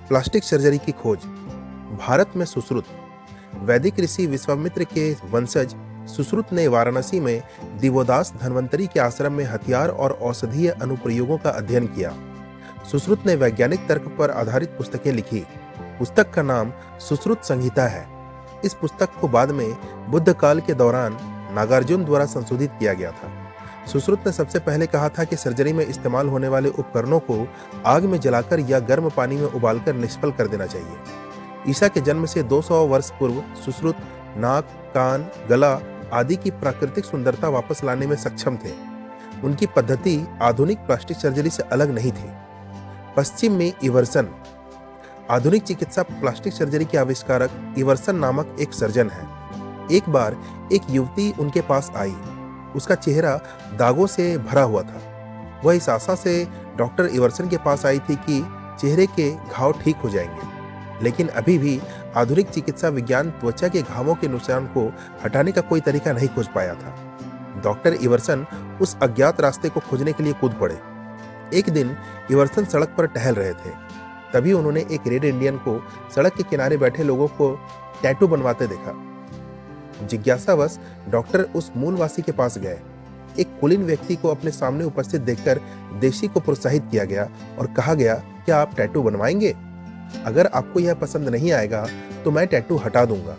Plastic surgery की खोज। भारत में सुश्रुत। वैदिक ऋषि विश्वामित्र के वंशज सुश्रुत ने वाराणसी में दिवोदास धन्वंतरी के आश्रम में हथियार और औषधीय अनुप्रयोगों का अध्ययन किया। सुश्रुत ने वैज्ञानिक तर्क पर आधारित पुस्तकें लिखी। पुस्तक का नाम सुश्रुत संहिता है। इस पुस्तक को बाद में बुद्ध काल के दौरान नागार्जुन द्वारा संशोधित किया गया था। सुश्रुत ने सबसे पहले कहा था कि सर्जरी में इस्तेमाल होने वाले उपकरणों को आग में जलाकर या गर्म पानी में उबालकर निष्फल कर देना चाहिए। ईसा के जन्म से 200 वर्ष पूर्व सुश्रुत नाक, कान, गला आदि की प्राकृतिक सुंदरता वापस लाने में सक्षम थे। उनकी पद्धति आधुनिक प्लास्टिक सर्जरी से अलग नहीं थी। पश्चिम में इवर्सन। आधुनिक चिकित्सा प्लास्टिक सर्जरी के आविष्कारक इवर्सन नामक एक सर्जन है। एक बार एक युवती उनके पास आई। उसका चेहरा दागों से भरा हुआ था। वह इस आशा से डॉक्टर इवर्सन के पास आई थी कि चेहरे के घाव ठीक हो जाएंगे, लेकिन अभी भी आधुनिक चिकित्सा विज्ञान त्वचा के घावों के नुकसान को हटाने का कोई तरीका नहीं खोज पाया था। डॉक्टर इवर्सन उस अज्ञात रास्ते को खोजने के लिए कूद पड़े। एक दिन इवर्सन सड़क पर टहल रहे थे। तभी उन्होंने एक रेड इंडियन को सड़क के किनारे बैठे लोगों को टैटू बनवाते देखा। जिज्ञासावश डॉक्टर उस मूलवासी के पास गए। एक कुलीन व्यक्ति को अपने सामने उपस्थित देखकर देशी को प्रोत्साहित किया गया और कहा गया, क्या आप टैटू बनवाएंगे? अगर आपको यह पसंद नहीं आएगा तो मैं टैटू हटा दूंगा।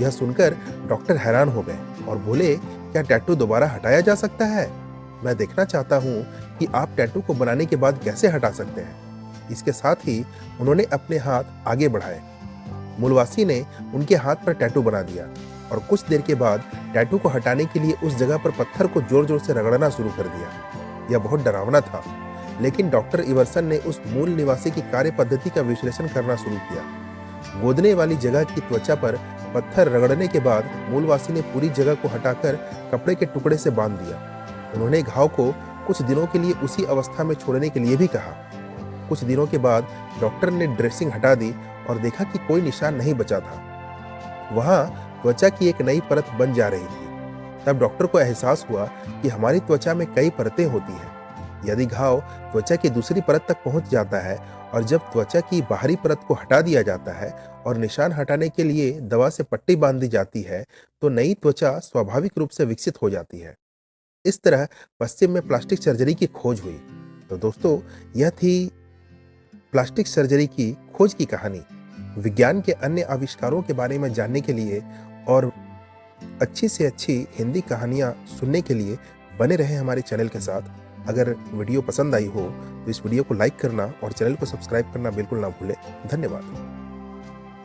यह सुनकर डॉक्टर हैरान हो गए और बोले, क्या टैटू दोबारा हटाया जा सकता है? मैं देखना चाहता हूं कि आप टैटू को बनाने के बाद कैसे हटा सकते हैं। इसके साथ ही उन्होंने अपने हाथ आगे बढ़ाए। मूलवासी ने उनके हाथ पर टैटू बना दिया और कुछ देर के बाद टैटू को हटाने के लिए उस जगह पर पत्थर को जोर जोर से रगड़ना शुरू कर दिया। यह बहुत डरावना था, लेकिन डॉक्टर इवर्सन ने उस मूल निवासी की कार्य पद्धति का विश्लेषण करना शुरू किया। गोदने वाली जगह की त्वचा पर पत्थर रगड़ने के बाद मूलवासी ने पूरी जगह को हटाकर कपड़े के टुकड़े से बांध दिया। उन्होंने घाव को कुछ दिनों के लिए उसी अवस्था में छोड़ने के लिए भी कहा। कुछ दिनों के बाद डॉक्टर ने ड्रेसिंग हटा दी और देखा कि कोई निशान नहीं बचा था। वहां त्वचा की एक नई परत बन जा रही थी। तब डॉक्टर को एहसास हुआ कि हमारी त्वचा में कई परतें होती हैं। यदि घाव त्वचा की दूसरी परत तक पहुंच जाता है और जब त्वचा की बाहरी परत को हटा दिया जाता है और निशान हटाने के लिए दवा से पट्टी बांध दी जाती है, तो नई त्वचा स्वाभाविक रूप से विकसित हो जाती है। इस तरह पश्चिम में प्लास्टिक सर्जरी की खोज हुई। तो दोस्तों, यह थी प्लास्टिक सर्जरी की खोज की कहानी। विज्ञान के अन्य आविष्कारों के बारे में जानने के लिए और अच्छी से अच्छी हिंदी कहानियाँ सुनने के लिए बने रहे हमारे चैनल के साथ। अगर वीडियो पसंद आई हो तो इस वीडियो को लाइक करना और चैनल को सब्सक्राइब करना बिल्कुल ना भूलें। धन्यवाद।